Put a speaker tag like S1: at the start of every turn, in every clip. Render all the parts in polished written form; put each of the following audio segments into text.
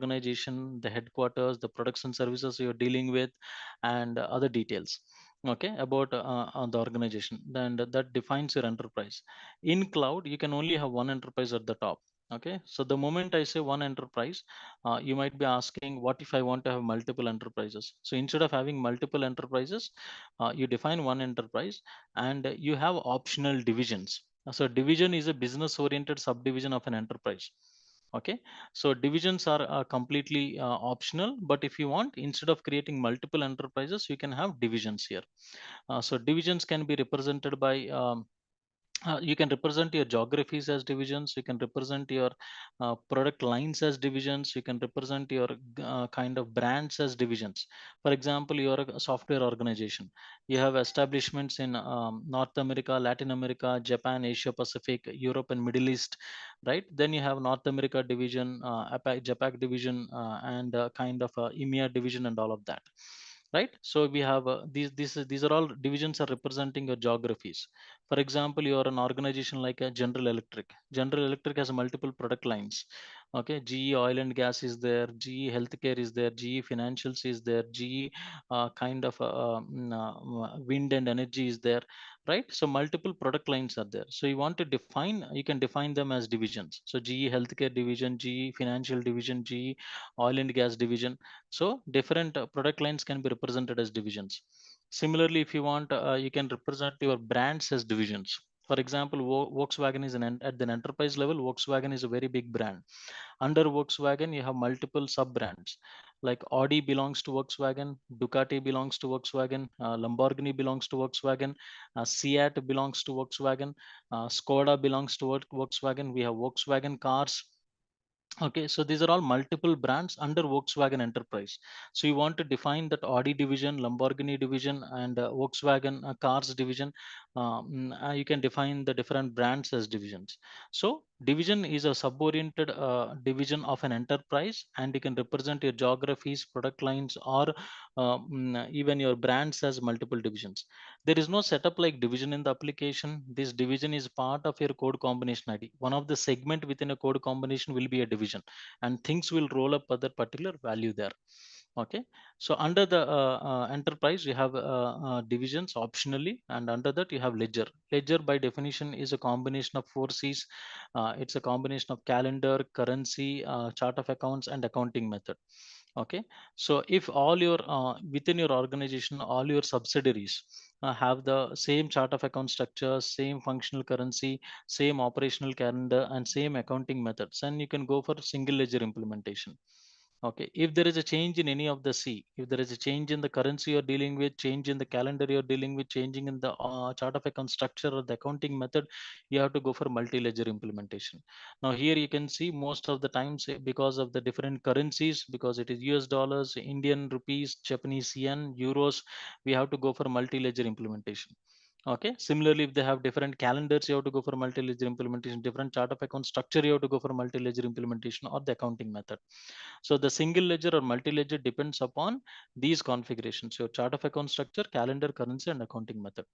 S1: organization, the headquarters, the products and services you're dealing with, and other details. Okay, about the organization. Then that defines your enterprise. In cloud, you can only have one enterprise at the top. Okay, so the moment I say one enterprise, you might be asking, what if I want to have multiple enterprises? So instead of having multiple enterprises, you define one enterprise, and you have optional divisions. So division is a business oriented subdivision of an enterprise. Okay, so divisions are completely optional, but if you want, instead of creating multiple enterprises, you can have divisions here. So divisions can be represented by you can represent your geographies as divisions, you can represent your product lines as divisions, you can represent your kind of brands as divisions. For example, you're a software organization, you have establishments in North America, Latin America, Japan, Asia Pacific, Europe and Middle East, right? Then you have North America division, APAC, JAPAC division, and kind of EMEA division and all of that, right? So we have these are all divisions are representing your geographies. For example, you are an organization like a General Electric. General Electric has multiple product lines. Okay, GE Oil and Gas is there, GE Healthcare is there, GE Financials is there, GE kind of wind and energy is there, right? So multiple product lines are there. So you want to define, you can define them as divisions. So GE Healthcare division, GE Financial division, GE Oil and Gas division. So different product lines can be represented as divisions. Similarly, if you want, you can represent your brands as divisions. For example, Volkswagen is at the enterprise level. Volkswagen is a very big brand. Under Volkswagen, you have multiple sub brands. Like Audi belongs to Volkswagen, Ducati belongs to Volkswagen, Lamborghini belongs to Volkswagen, Seat belongs to Volkswagen, Skoda belongs to Volkswagen. We have Volkswagen cars. Okay, so these are all multiple brands under Volkswagen Enterprise. So you want to define that Audi division, Lamborghini division, and Volkswagen cars division. You can define the different brands as divisions. So division is a sub-oriented division of an enterprise, and you can represent your geographies, product lines, or even your brands as multiple divisions. There is no setup like division in the application. This division is part of your code combination ID. One of the segment within a code combination will be a division, and things will roll up at that particular value there. Okay, so under the enterprise, you have divisions optionally, and under that you have ledger. Ledger by definition is a combination of four C's. It's a combination of calendar, currency, chart of accounts, and accounting method. Okay, so if all your within your organization, all your subsidiaries have the same chart of account structure, same functional currency, same operational calendar, and same accounting methods, then you can go for single ledger implementation. Okay, if there is a change in any of the C, if there is a change in the currency you're dealing with, change in the calendar you're dealing with, changing in the chart of account structure or the accounting method, you have to go for multi-ledger implementation. Now here you can see most of the times, because of the different currencies, because it is US dollars, Indian rupees, Japanese yen, euros, we have to go for multi-ledger implementation. Okay, similarly, if they have different calendars, you have to go for multi-ledger implementation. Different chart of account structure, you have to go for multi-ledger implementation or the accounting method. So the single ledger or multi-ledger depends upon these configurations: your chart of account structure, calendar, currency, and accounting method.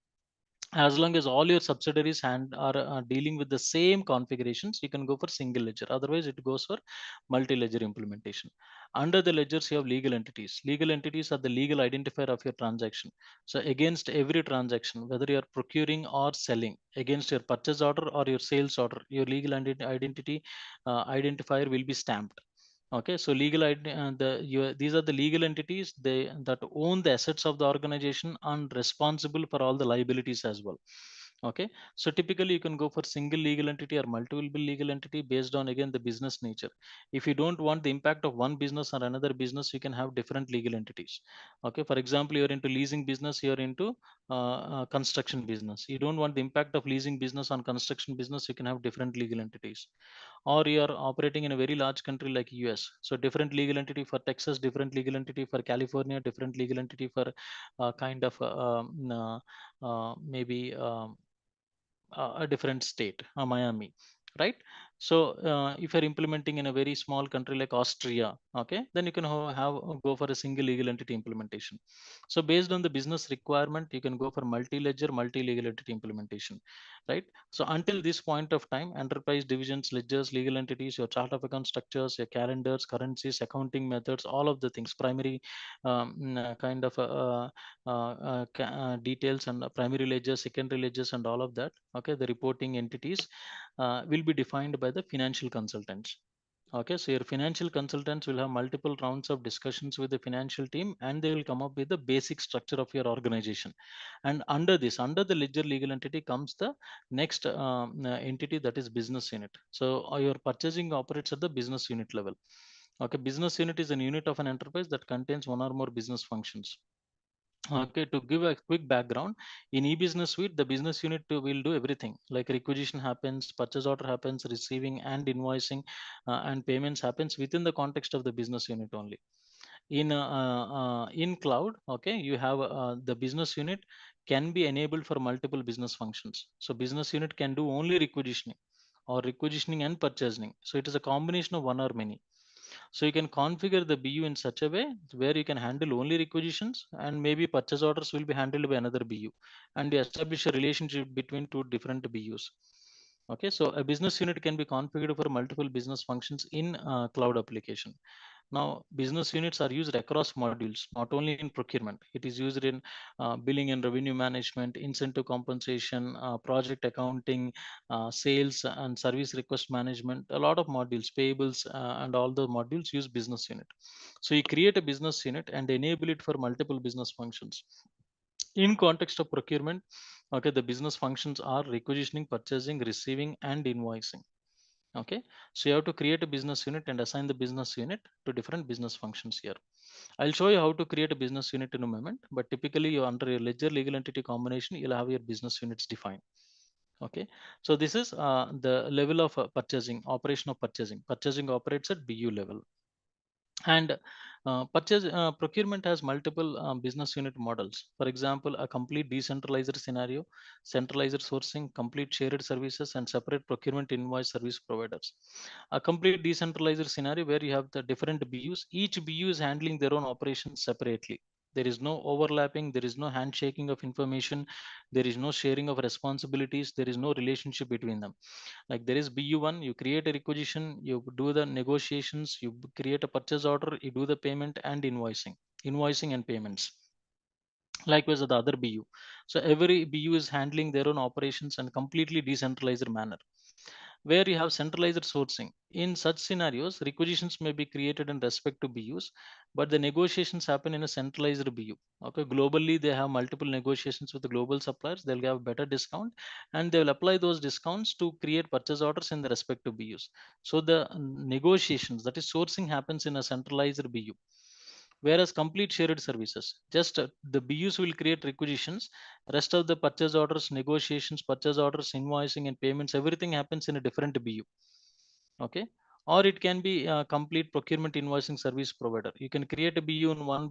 S1: As long as all your subsidiaries are dealing with the same configurations, you can go for single ledger. Otherwise, it goes for multi-ledger implementation. Under the ledgers, you have legal entities. Legal entities are the legal identifier of your transaction. So against every transaction, whether you are procuring or selling, against your purchase order or your sales order, your legal identity identifier will be stamped. Okay, so these are the legal entities that own the assets of the organization and responsible for all the liabilities as well. Okay, so typically you can go for single legal entity or multiple legal entity based on again the business nature. If you don't want the impact of one business or another business, you can have different legal entities. Okay, for example, you're into leasing business, you're into construction business. You don't want the impact of leasing business on construction business, you can have different legal entities. Or you are operating in a very large country like US, so different legal entity for Texas, different legal entity for California, different legal entity for kind of maybe a different state, Miami, right? So if you're implementing in a very small country like Austria, okay, then you can go for a single legal entity implementation. So based on the business requirement, you can go for multi-ledger, multi-legal entity implementation, right? So until this point of time, enterprise divisions, ledgers, legal entities, your chart of account structures, your calendars, currencies, accounting methods, all of the things, primary kind of details, and primary ledgers, secondary ledgers, and all of that, okay, the reporting entities will be defined by the financial consultants. Okay, so your financial consultants will have multiple rounds of discussions with the financial team, and they will come up with the basic structure of your organization. And under this, under the ledger legal entity comes the next entity, that is business unit. So your purchasing operates at the business unit level. Okay, business unit is a unit of an enterprise that contains one or more business functions. Okay, to give a quick background, in e-business suite, the business unit will do everything like requisition happens, purchase order happens, receiving and invoicing, and payments happens within the context of the business unit only. In cloud, okay, you have the business unit can be enabled for multiple business functions. So business unit can do only requisitioning or requisitioning and purchasing. So it is a combination of one or many. So you can configure the BU in such a way where you can handle only requisitions, and maybe purchase orders will be handled by another BU, and you establish a relationship between two different BUs. Okay, so a business unit can be configured for multiple business functions in cloud application. Now, business units are used across modules, not only in procurement. It is used in billing and revenue management, incentive compensation, project accounting, sales and service request management. A lot of modules, payables, and all the modules use business unit. So you create a business unit and enable it for multiple business functions. In context of procurement, okay, the business functions are requisitioning, purchasing, receiving, and invoicing. Okay, so you have to create a business unit and assign the business unit to different business functions here. I'll show you how to create a business unit in a moment, but typically you under your ledger legal entity combination, you'll have your business units defined. Okay, so this is the level of purchasing, operation of purchasing. Purchasing operates at BU level. And procurement has multiple business unit models. For example, a complete decentralized scenario, centralized sourcing, complete shared services, and separate procurement invoice service providers. A complete decentralized scenario where you have the different BUs. Each BU is handling their own operations separately. There is no overlapping. There is no handshaking of information. There is no sharing of responsibilities. There is no relationship between them. Like there is BU1, you create a requisition, you do the negotiations, you create a purchase order, you do the payment and invoicing and payments. Likewise the other BU. So every BU is handling their own operations in completely decentralized manner. Where you have centralized sourcing, in such scenarios requisitions may be created in respect to BUs, but the negotiations happen in a centralized BU. Okay, globally they have multiple negotiations with the global suppliers, they'll have better discount, and they will apply those discounts to create purchase orders in the respective BUs. So the negotiations, that is sourcing, happens in a centralized BU. Whereas complete shared services, just the BUs will create requisitions, rest of the purchase orders, negotiations, purchase orders, invoicing, and payments, everything happens in a different BU. Okay, or it can be a complete procurement invoicing service provider. You can create a BU in one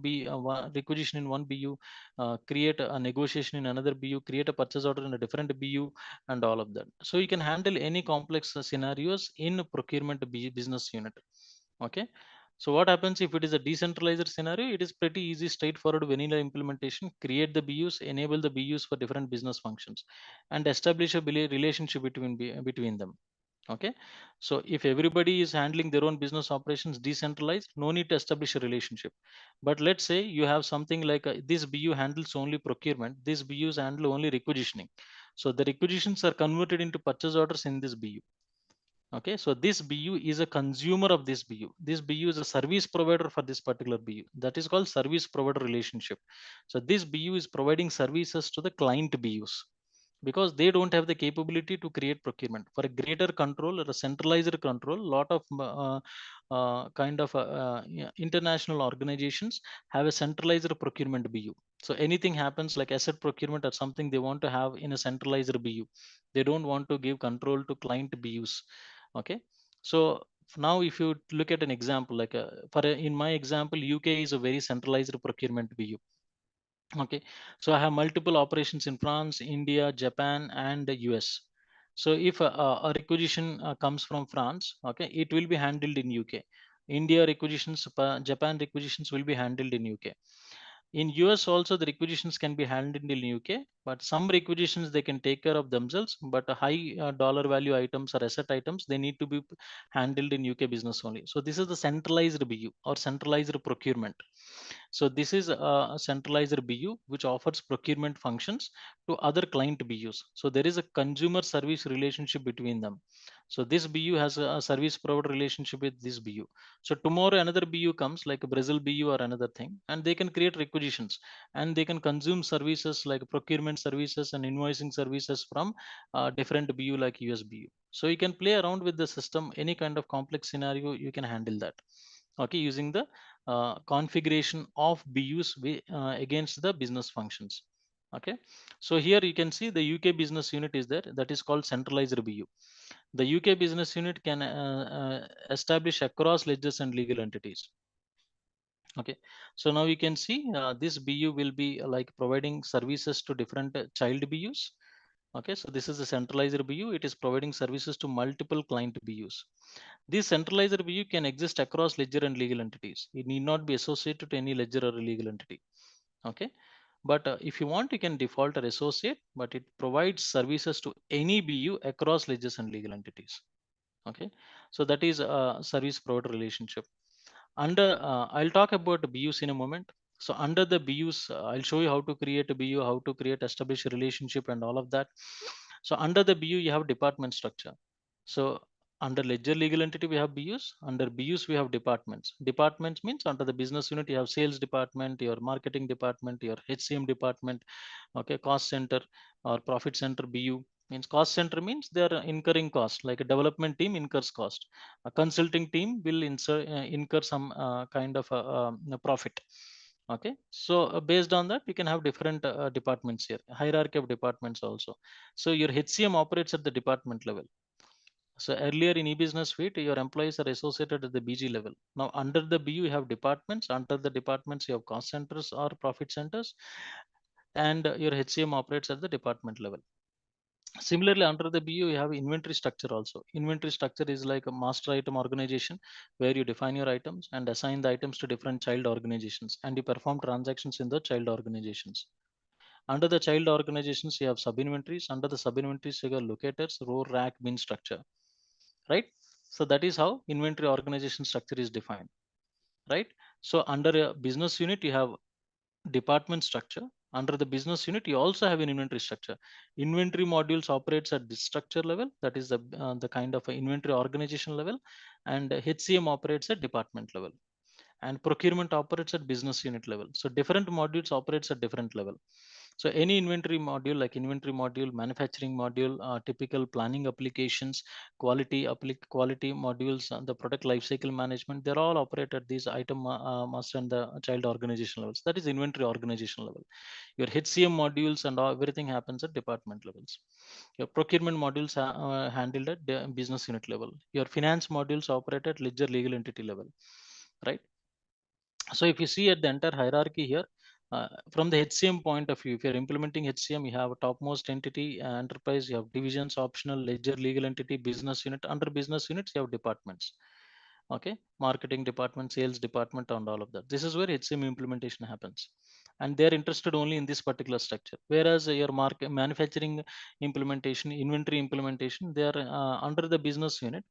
S1: requisition in one BU, create a negotiation in another BU, create a purchase order in a different BU, and all of that. So you can handle any complex scenarios in procurement business unit. Okay, so what happens if it is a decentralized scenario? It is pretty easy, straightforward vanilla implementation. Create the BUs, enable the BUs for different business functions, and establish a relationship between them. Okay, so if everybody is handling their own business operations decentralized, no need to establish a relationship. But let's say you have something like this BU handles only procurement, this BUs handle only requisitioning. So the requisitions are converted into purchase orders in this BU. Okay, so this BU is a consumer of this BU. This BU is a service provider for this particular BU. That is called service provider relationship. So this BU is providing services to the client BUs because they don't have the capability to create procurement. For a greater control or a centralized control, lot of yeah, international organizations have a centralized procurement BU. So anything happens like asset procurement or something, they want to have in a centralized BU. They don't want to give control to client BUs. Okay, so now if you look at an example like in my example, UK is a very centralized procurement BU. Okay, so I have multiple operations in France, India, Japan, and the US. So if a requisition comes from France, okay, it will be handled in UK. India requisitions, Japan requisitions will be handled in UK. In US also the requisitions can be handled in UK, but some requisitions they can take care of themselves. But high dollar value items or asset items they need to be handled in UK business only. So this is the centralized BU or centralized procurement. So this is a centralized BU which offers procurement functions to other client BUs. So there is a consumer service relationship between them. So this BU has a service provider relationship with this BU. So tomorrow another BU comes like a Brazil BU or another thing, and they can create requisitions and they can consume services like procurement services and invoicing services from different BU like US BU. So you can play around with the system, any kind of complex scenario you can handle that. Okay, using the configuration of BUs against the business functions. Okay, so here you can see the UK business unit is there, that is called centralized BU. The UK business unit can establish across ledgers and legal entities. Okay, so now you can see this BU will be like providing services to different child BUs. Okay, so this is a centralized BU. It is providing services to multiple client BUs. This centralized BU can exist across ledger and legal entities. It need not be associated to any ledger or a legal entity. Okay, but if you want, you can default or associate, but it provides services to any BU across ledgers and legal entities. Okay, so that is a service provider relationship. Under I'll talk about BUs in a moment. So under the BUs, I'll show you how to create a BU, how to create establish a relationship and all of that. So under the BU you have department structure. So under ledger legal entity we have BUs. Under BUs we have departments. Departments means under the business unit you have sales department, your marketing department, your HCM department. Okay, cost center or profit center BU means cost center means they are incurring cost, like a development team incurs cost. A consulting team will incur some kind of a profit. Okay, so based on that we can have different departments here, hierarchy of departments also. So your HCM operates at the department level. So earlier in e-business suite, your employees are associated at the BG level. Now under the BU, you have departments. Under the departments, you have cost centers or profit centers, and your HCM operates at the department level. Similarly, under the BU, you have inventory structure also. Inventory structure is like a master item organization where you define your items and assign the items to different child organizations, and you perform transactions in the child organizations. Under the child organizations, you have sub inventories. Under the sub inventories, you have locators, row, rack, bin structure, right? So that is how inventory organization structure is defined, right? So under a business unit, you have department structure. Under the business unit, you also have an inventory structure. Inventory modules operates at this structure level, that is the kind of a inventory organization level, and HCM operates at department level, and procurement operates at business unit level. So different modules operates at different level. So any inventory module like inventory module, manufacturing module, typical planning applications, quality modules, and the product lifecycle management, they're all operate at these item master and the child organization levels. That is inventory organization level. Your HCM modules and everything happens at department levels. Your procurement modules are handled at the business unit level. Your finance modules operate at ledger legal entity level, right? So if you see at the entire hierarchy here, from the HCM point of view, if you're implementing HCM, you have a topmost entity, enterprise, you have divisions, optional, ledger, legal entity, business unit. Under business units, you have departments. Okay, marketing department, sales department, and all of that. This is where HCM implementation happens, and they're interested only in this particular structure. Whereas your manufacturing implementation, inventory implementation, they are under the business unit.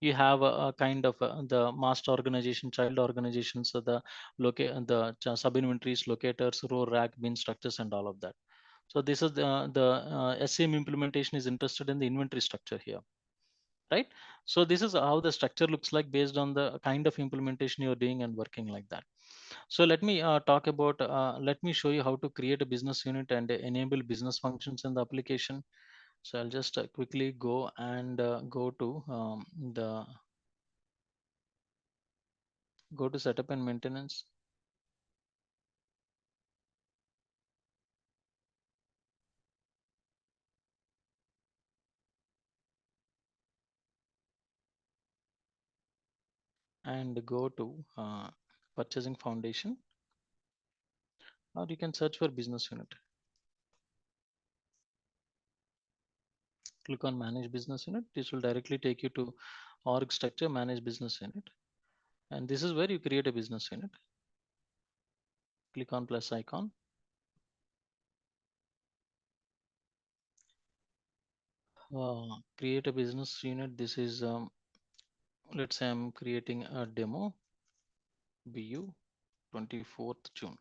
S1: You have a kind of the master organization, child organizations, so the sub inventories, locators, row, rack, bin structures, and all of that. So this is the SCM implementation is interested in the inventory structure here, right? So this is how the structure looks like based on the kind of implementation you're doing and working like that. So let me let me show you how to create a business unit and enable business functions in the application. So I'll just quickly go and go to the go to setup and maintenance, and go to purchasing foundation, or you can search for business unit. Click on manage business unit. This will directly take you to org structure, manage business unit. And this is where you create a business unit. Click on plus icon. Create a business unit. This is, let's say I'm creating a demo BU 24th June.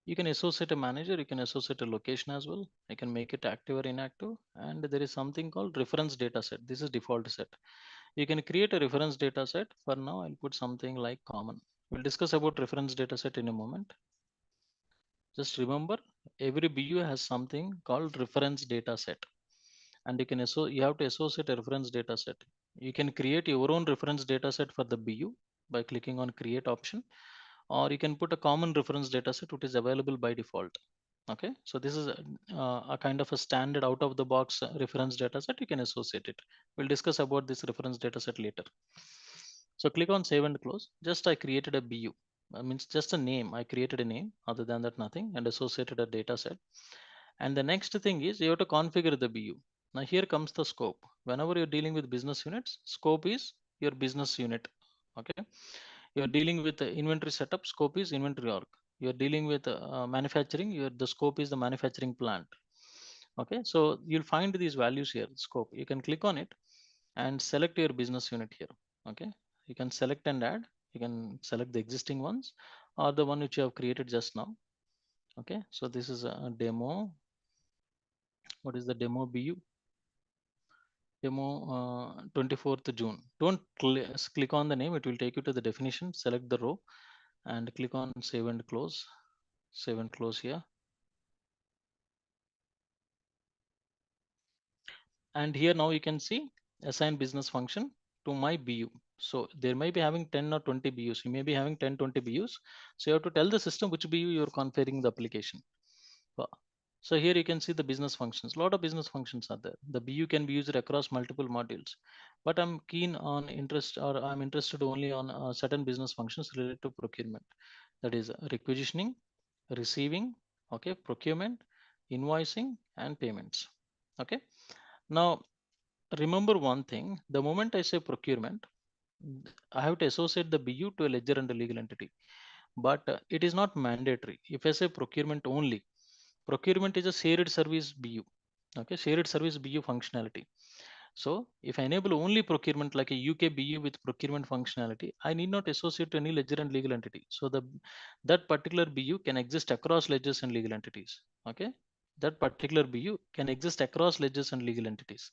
S1: You can associate a manager, you can associate a location as well. I can make it active or inactive. And there is something called reference data set. This is default set. You can create a reference data set. For now, I'll put something like common. We'll discuss about reference data set in a moment. Just remember, every BU has something called reference data set. And you have to associate a reference data set. You can create your own reference data set for the BU by clicking on create option, or you can put a common reference data set which is available by default. Okay, so this is a kind of a standard out of the box reference data set. You can associate it. We'll discuss about this reference data set later. So click on save and close. Just I created a BU. Means just a name. I created a name. Other than that, nothing, and associated a data set. And the next thing is you have to configure the BU. Now here comes the scope. Whenever you're dealing with business units, scope is your business unit. Okay. You're dealing with the inventory setup, scope is inventory org. You're dealing with manufacturing, the scope is the manufacturing plant. Okay. So you'll find these values here, scope. You can click on it and select your business unit here. Okay. You can select and add. You can select the existing ones or the one which you have created just now. Okay. So this is a demo. What is the demo BU? Demo 24th June. Don't click on the name. It will take you to the definition. Select the row and click on save and close. Save and close here. And here now you can see assign business function to my BU. So there may be having 10 or 20 BUs. You may be having 10, 20 BUs. So you have to tell the system which BU you're configuring the application. So here you can see the business functions. A lot of business functions are there. The BU can be used across multiple modules, but I'm keen on I'm interested only on certain business functions related to procurement. That is requisitioning, receiving, okay, procurement, invoicing, and payments. Okay. Now remember one thing: the moment I say procurement, I have to associate the BU to a ledger and a legal entity, but it is not mandatory. If I say procurement only, procurement is a shared service BU. Okay, shared service BU functionality. So if I enable only procurement like a UK BU with procurement functionality, I need not associate any ledger and legal entity. So that particular BU can exist across ledgers and legal entities. Okay, that particular BU can exist across ledgers and legal entities.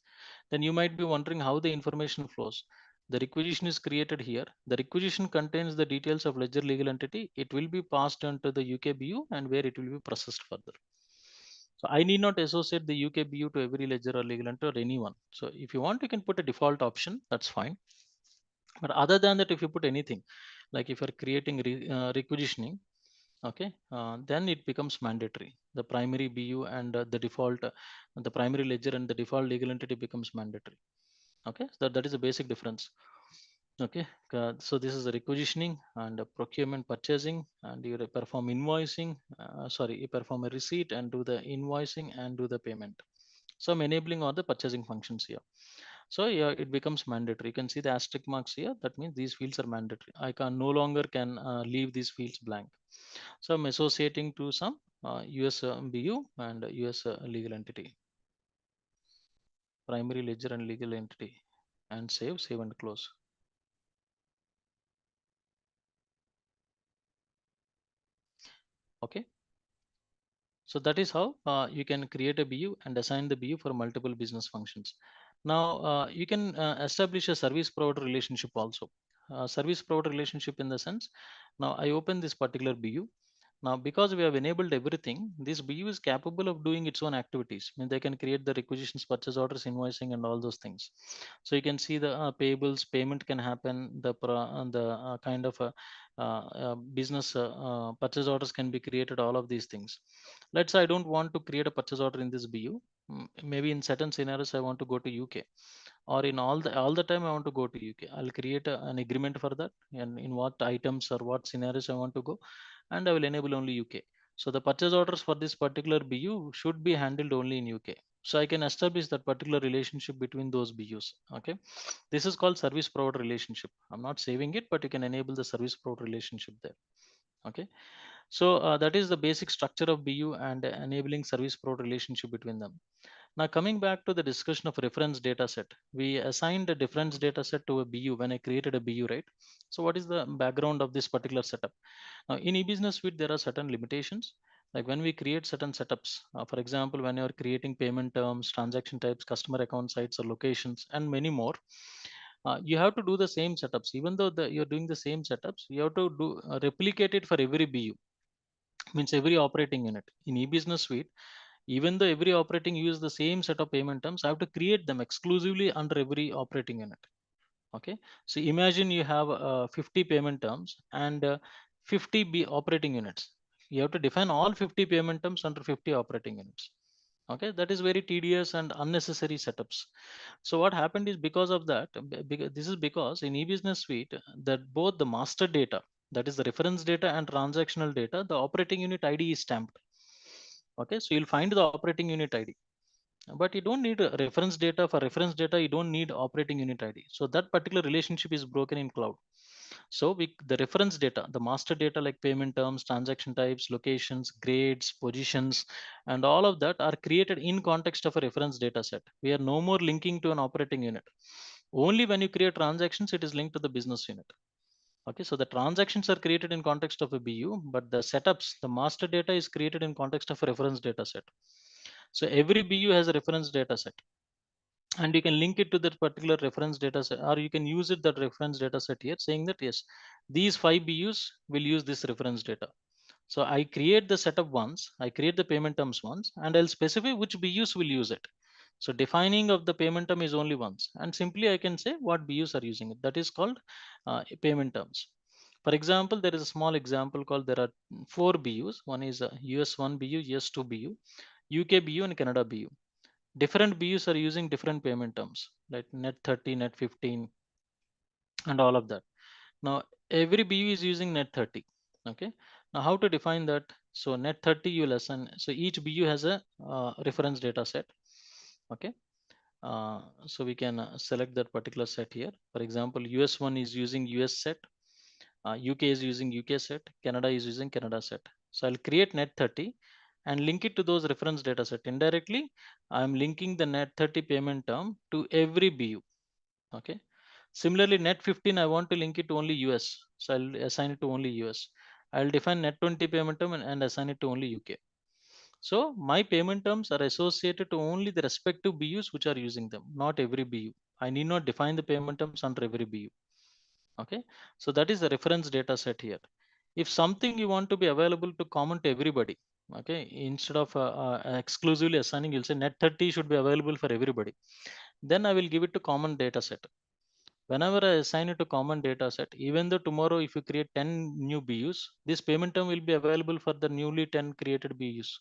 S1: Then you might be wondering how the information flows. The requisition is created here. The requisition contains the details of ledger legal entity. It will be passed on to the UK BU and where it will be processed further. So I need not associate the UK BU to every ledger or legal entity or anyone. So if you want, you can put a default option. That's fine. But other than that, if you put anything, like if you're creating requisitioning, okay, then it becomes mandatory. The primary BU and the default, the primary ledger and the default legal entity becomes mandatory. Okay, so that is a basic difference. Okay, so this is the requisitioning and procurement purchasing, and you perform invoicing. Sorry, you perform a receipt and do the invoicing and do the payment. So I'm enabling all the purchasing functions here. So yeah, it becomes mandatory. You can see the asterisk marks here. That means these fields are mandatory. I can no longer can leave these fields blank. So I'm associating to some US BU and US legal entity, primary ledger and legal entity, and save and close. Okay. So that is how you can create a BU and assign the BU for multiple business functions. Now you can establish a service provider relationship also. Service provider relationship in the sense, now I open this particular BU. Now, because we have enabled everything, this BU is capable of doing its own activities. I mean, they can create the requisitions, purchase orders, invoicing, and all those things. So you can see the payables, payment can happen. The kind of business purchase orders can be created. All of these things. Let's say I don't want to create a purchase order in this BU. Maybe in certain scenarios I want to go to UK, or in all the time I want to go to UK. I'll create an agreement for that, and in what items or what scenarios I want to go, and I will enable only UK. So the purchase orders for this particular BU should be handled only in UK. So I can establish that particular relationship between those BUs. Okay, this is called service provider relationship. I'm not saving it, but you can enable the service provider relationship there. Okay, so that is the basic structure of BU and enabling service provider relationship between them. Now coming back to the discussion of reference data set, we assigned a difference data set to a BU when I created a BU, right? So what is the background of this particular setup? Now in eBusiness Suite, there are certain limitations. Like when we create certain setups, for example, when you're creating payment terms, transaction types, customer account sites or locations, and many more, you have to do the same setups. Even though you're doing the same setups, you have to do replicate it for every BU, means every operating unit. In eBusiness Suite, even though every operating uses the same set of payment terms, I have to create them exclusively under every operating unit. Okay, so imagine you have 50 payment terms and 50 operating units. You have to define all 50 payment terms under 50 operating units. Okay, that is very tedious and unnecessary setups. So what happened is, because of that, this is because in eBusiness Suite, that both the master data, that is the reference data, and transactional data, the operating unit ID is stamped. Okay, so you'll find the operating unit ID, but you don't need a reference data. For reference data, you don't need operating unit ID. So that particular relationship is broken in cloud. So the reference data, the master data like payment terms, transaction types, locations, grades, positions, and all of that are created in context of a reference data set. We are no more linking to an operating unit. Only when you create transactions, it is linked to the business unit. Okay, so the transactions are created in context of a BU, but the setups, the master data is created in context of a reference data set. So every BU has a reference data set, and you can link it to that particular reference data set, or you can use it that reference data set here, saying that yes, these 5 BUs will use this reference data. So I create the setup once, I create the payment terms once, and I'll specify which BUs will use it. So defining of the payment term is only once, and simply I can say what BUs are using it. That is called payment terms. For example, there is a small example called, there are 4 BUs. One is US1 BU, US2 BU, UK BU, and Canada BU. Different BUs are using different payment terms, like net 30, net 15, and all of that. Now every BU is using net 30. Okay. Now how to define that? So net 30 you lesson. So each BU has a reference data set. Okay. So we can select that particular set here. For example, US1 is using US set, UK is using UK set, Canada is using Canada set. So I'll create net 30 and link it to those reference data set. Indirectly, I'm linking the net 30 payment term to every BU. Okay. Similarly, net 15, I want to link it to only US. So I'll assign it to only US. I'll define net 20 payment term and assign it to only UK. So my payment terms are associated to only the respective BUs which are using them, not every BU. I need not define the payment terms under every BU. Okay. So that is the reference data set here. If something you want to be available to common to everybody, okay, instead of exclusively assigning, you'll say net 30 should be available for everybody. Then I will give it to common data set. Whenever I assign it to common data set, even though tomorrow if you create 10 new BUs, this payment term will be available for the newly 10 created BUs.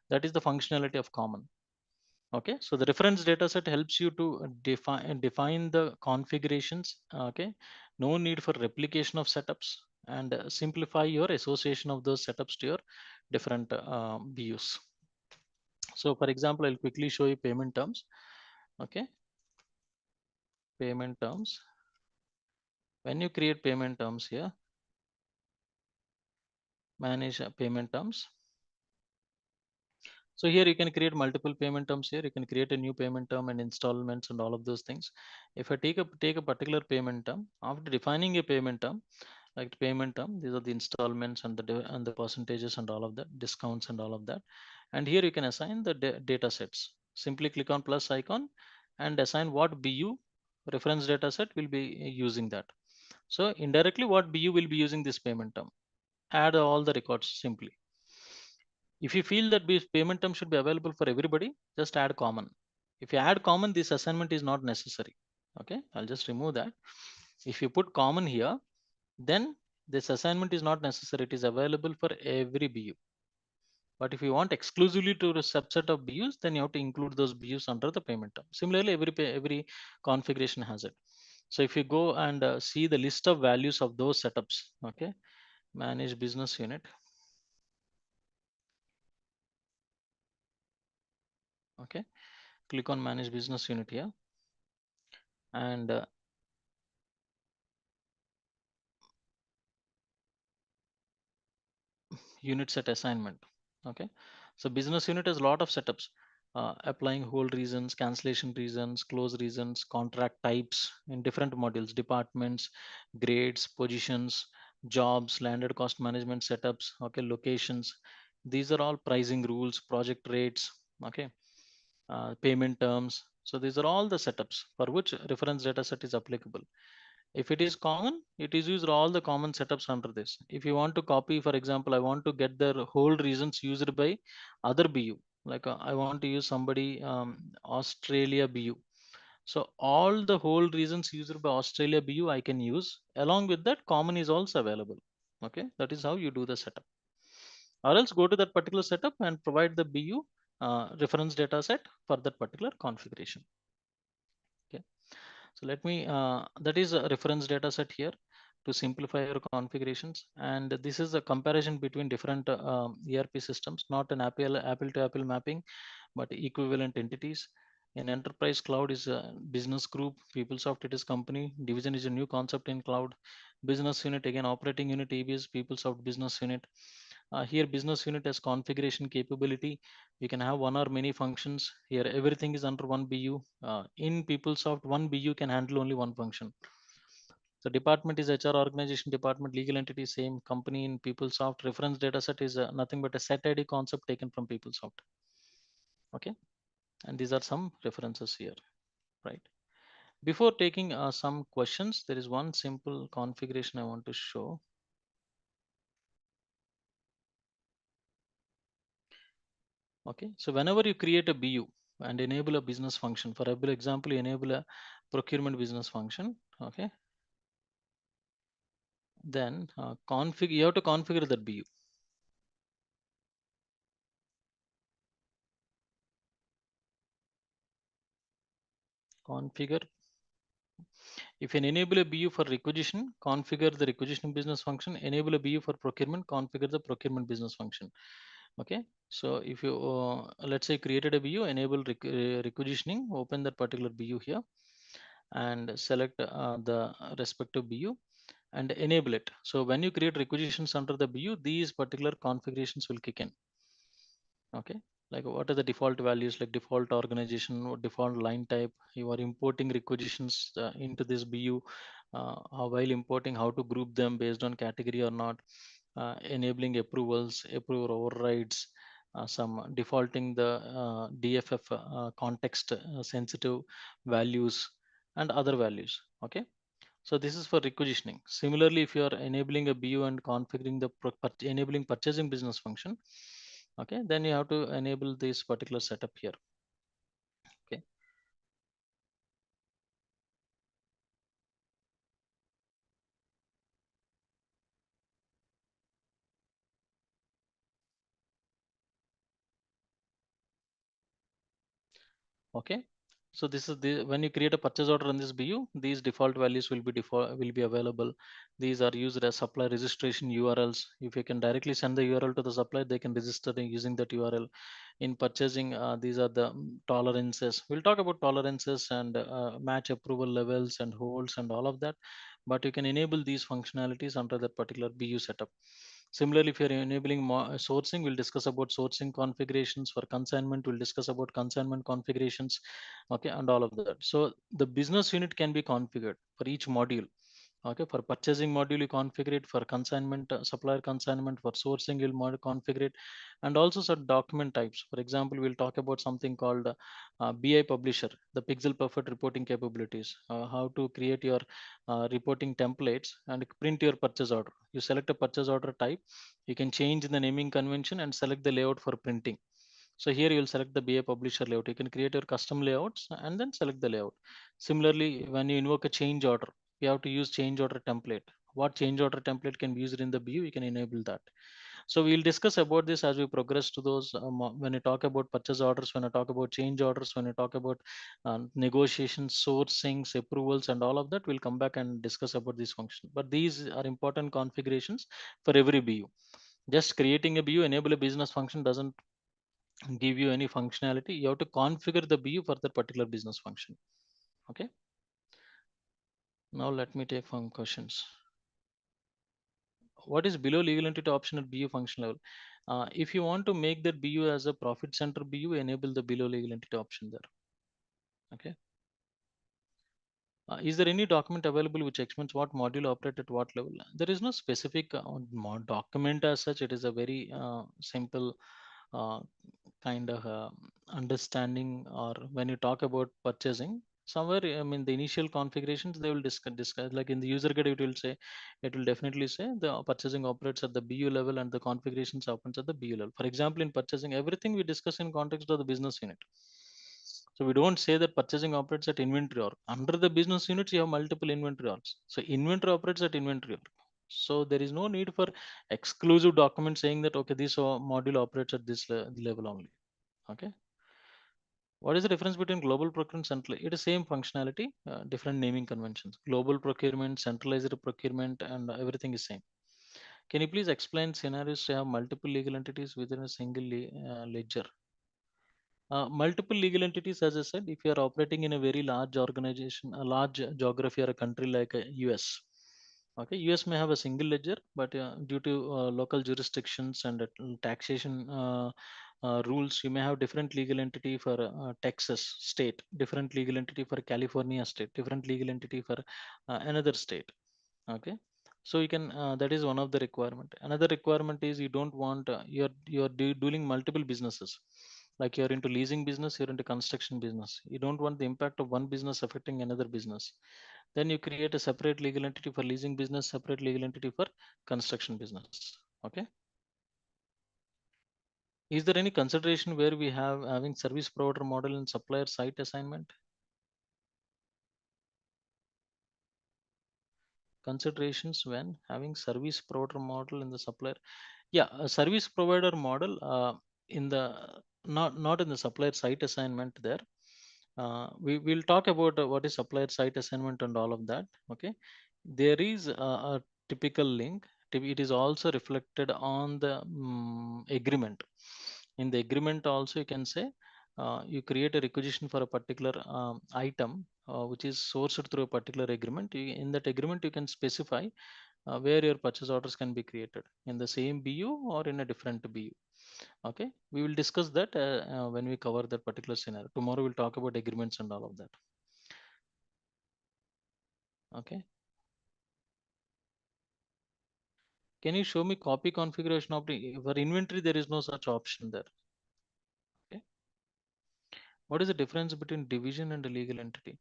S1: That is the functionality of common. Okay, so the reference data set helps you to define the configurations. Okay, no need for replication of setups, and simplify your association of those setups to your different BUs. So for example, I'll quickly show you payment terms. Okay, payment terms. When you create payment terms here, manage payment terms. So here you can create multiple payment terms. Here you can create a new payment term and installments and all of those things. If I take a particular payment term, after defining a payment term, like the payment term, these are the installments and the percentages and all of that, discounts and all of that. And here you can assign the data sets. Simply click on plus icon and assign what BU reference data set will be using that. So indirectly, what BU will be using this payment term. Add all the records simply. If you feel that this payment term should be available for everybody, just add common. If you add common, this assignment is not necessary. Okay, I'll just remove that. If you put common here, then this assignment is not necessary. It is available for every BU. But if you want exclusively to a subset of BUs, then you have to include those BUs under the payment term. Similarly, every configuration has it. So if you go and see the list of values of those setups, okay, manage business unit. Okay, click on manage business unit here, and unit set assignment. Okay, so business unit has a lot of setups, applying hold reasons, cancellation reasons, close reasons, contract types in different modules, departments, grades, positions, jobs, landed cost management setups. Okay, locations, these are all pricing rules, project rates. Okay, payment terms. So these are all the setups for which reference data set is applicable. If it is common, it is used all the common setups under this. If you want to copy, for example, I want to get the whole reasons used by other BU, like I want to use somebody Australia BU. So all the whole reasons used by Australia BU I can use. Along with that, common is also available. Okay, that is how you do the setup. Or else go to that particular setup and provide the BU reference data set for that particular configuration. Okay. So let me, that is a reference data set here to simplify your configurations. And this is a comparison between different ERP systems, not an apple to apple mapping, but equivalent entities. In enterprise cloud is a business group, PeopleSoft it is company, division is a new concept in cloud, business unit again operating unit EBS, PeopleSoft business unit. Here business unit has configuration capability. You can have one or many functions. Here everything is under one BU. In PeopleSoft, one BU can handle only one function. So department is HR organization department, legal entity same, company in PeopleSoft. Reference data set is nothing but a set ID concept taken from PeopleSoft. Okay, and these are some references here, right? Before taking some questions, there is one simple configuration I want to show. Okay, so whenever you create a BU and enable a business function, for example, you enable a procurement business function. Okay, then config, you have to configure that BU. Configure. If you enable a BU for requisition, configure the requisition business function. Enable a BU for procurement, configure the procurement business function. Okay, so if you let's say created a BU, enable requisitioning, open that particular BU here and select the respective BU and enable it. So when you create requisitions under the BU, these particular configurations will kick in. Okay, like what are the default values, like default organization or default line type. You are importing requisitions into this BU, while importing how to group them based on category or not, enabling approvals, approval overrides, some defaulting the DFF context sensitive values and other values. Okay, so this is for requisitioning. Similarly, if you are enabling a BU and configuring the enabling purchasing business function, okay, then you have to enable this particular setup here. Okay. Okay. So this is the when you create a purchase order in this BU, these default values will be available. These are used as supply registration URLs. If you can directly send the URL to the supplier, they can register using that URL. In purchasing, these are the tolerances. We'll talk about tolerances and match approval levels and holds and all of that. But you can enable these functionalities under that particular BU setup. Similarly, if you're enabling sourcing, we'll discuss about sourcing configurations. For consignment, we'll discuss about consignment configurations. Okay, and all of that. So the business unit can be configured for each module. Okay, for purchasing module, you configure it. For consignment, supplier consignment, for sourcing, you'll configure it. And also some document types. For example, we'll talk about something called BI Publisher, the pixel perfect reporting capabilities, how to create your reporting templates and print your purchase order. You select a purchase order type. You can change the naming convention and select the layout for printing. So here you will select the BA publisher layout. You can create your custom layouts and then select the layout. Similarly, when you invoke a change order, you have to use change order template. What change order template can be used in the BU, you can enable that. So we'll discuss about this as we progress to those. When I talk about purchase orders, when I talk about change orders, when I talk about negotiations, sourcings, approvals, and all of that, we'll come back and discuss about these functions. But these are important configurations for every BU. Just creating a BU, enable a business function doesn't give you any functionality. You have to configure the BU for that particular business function. Okay. Now let me take some questions. What is below legal entity option at BU function level? If you want to make that BU as a profit center BU, enable the below legal entity option there. Okay. Is there any document available which explains what module operate at what level? There is no specific document as such. It is a very simple uh, kind of understanding. Or when you talk about purchasing, somewhere I mean the initial configurations they will discuss, like in the user guide it will say, it will definitely say the purchasing operates at the BU level and the configurations happens at the BU level. For example, in purchasing, everything we discuss in context of the business unit. So we don't say that purchasing operates at inventory org. Under the business units, you have multiple inventory orgs. So inventory operates at inventory org. So there is no need for exclusive document saying that okay, this module operates at this level only. Okay. What is the difference between global procurement and central? It is same functionality, different naming conventions. Global procurement, centralized procurement, and everything is same. Can you please explain scenarios to have multiple legal entities within a single ledger? Multiple legal entities, as I said, if you are operating in a very large organization, a large geography or a country like US, okay, US may have a single ledger, but due to local jurisdictions and taxation rules, you may have different legal entity for Texas state, different legal entity for California state, different legal entity for another state. Okay, so you can that is one of the requirement. Another requirement is you don't want you're doing multiple businesses, like you're into leasing business, you're into construction business, you don't want the impact of one business affecting another business. Then you create a separate legal entity for leasing business, separate legal entity for construction business. Okay. Is there any consideration where we have having service provider model and supplier site assignment? Considerations when having service provider model in the supplier? Yeah, a service provider model in the not in the supplier site assignment there. We will talk about what is supplier site assignment and all of that. Okay, there is a typical link. It is also reflected on the agreement. In the agreement also you can say you create a requisition for a particular item which is sourced through a particular agreement. In that agreement you can specify where your purchase orders can be created in the same BU or in a different BU. Okay, we will discuss that when we cover that particular scenario. Tomorrow we'll talk about agreements and all of that. Okay, can you show me copy configuration of the for inventory? There is no such option there. Okay, what is the difference between division and a legal entity?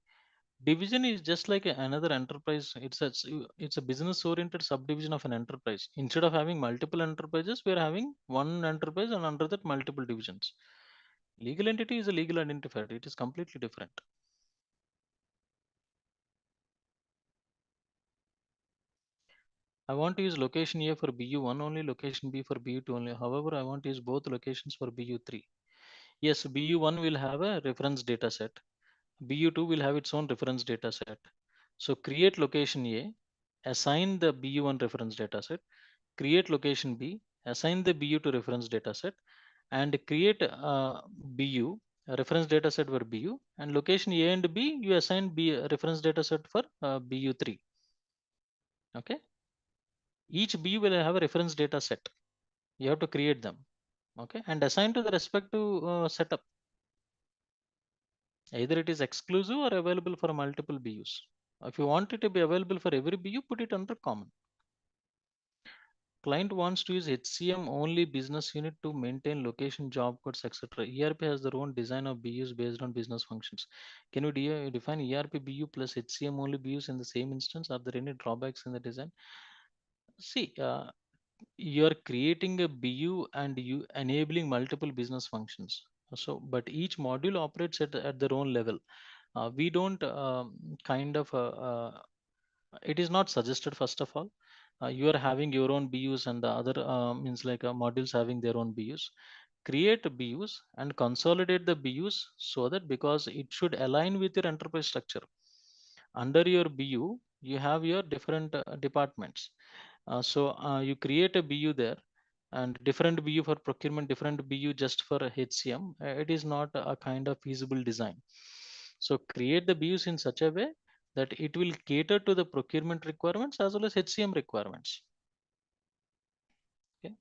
S1: Division is just like another enterprise. It's a business oriented subdivision of an enterprise. Instead of having multiple enterprises, we are having one enterprise and under that multiple divisions. Legal entity is a legal identifier. It is completely different. I want to use location A for BU1 only, location B for BU2 only. However, I want to use both locations for BU3. Yes, BU1 will have a reference data set. BU2 will have its own reference data set. So create location A, assign the BU1 reference data set, create location B, assign the BU2 reference data set, and create BU, a reference data set for BU, and location A and B, you assign B reference data set for BU3. Okay. Each BU will have a reference data set. You have to create them. Okay. And assign to the respective setup. Either it is exclusive or available for multiple BUs. If you want it to be available for every BU, put it under common. Client wants to use HCM only business unit to maintain location, job codes, etc. ERP has their own design of BUs based on business functions. Can you define ERP BU plus HCM only BUs in the same instance? Are there any drawbacks in the design? See, you are creating a BU and you enabling multiple business functions. So, but each module operates at their own level. We don't kind of it is not suggested. First of all, you are having your own BUs and the other means like modules having their own BUs. Create BUs and consolidate the BUs so that because it should align with your enterprise structure. Under your BU, you have your different departments. So you create a BU there and different BU for procurement, different BU just for a HCM. It is not a kind of feasible design. So create the BUs in such a way that it will cater to the procurement requirements as well as HCM requirements. Okay.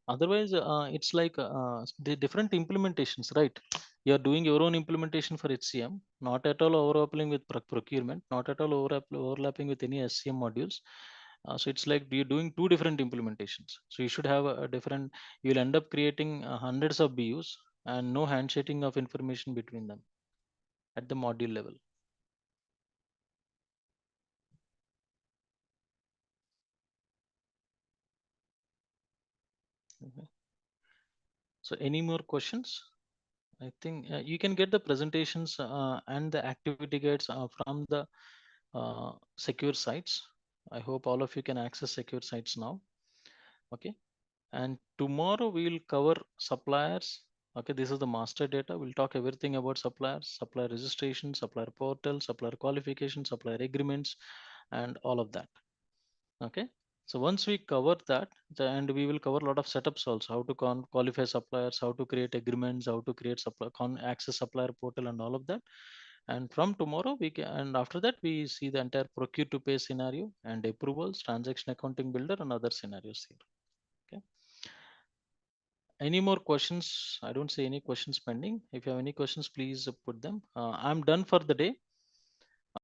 S1: Otherwise, it's like the different implementations, right? You're doing your own implementation for HCM, not at all overlapping with procurement, not at all overlapping with any SCM modules. So it's like you're doing two different implementations. So you should have a different, you'll end up creating hundreds of BUs and no handshaking of information between them at the module level. Okay. So any more questions? I think you can get the presentations and the activity guides from the secure sites. I hope all of you can access secure sites now. Okay. And tomorrow we will cover suppliers. Okay. This is the master data. We'll talk everything about suppliers, supplier registration, supplier portal, supplier qualification, supplier agreements, and all of that. Okay. So once we cover that, and we will cover a lot of setups also, how to qualify suppliers, how to create agreements, how to create access supplier portal, and all of that. And from tomorrow we can, and after that we see the entire procure to pay scenario and approvals, transaction accounting builder, and other scenarios here. Okay. Any more questions? I don't see any questions pending. If you have any questions, please put them. I'm done for the day.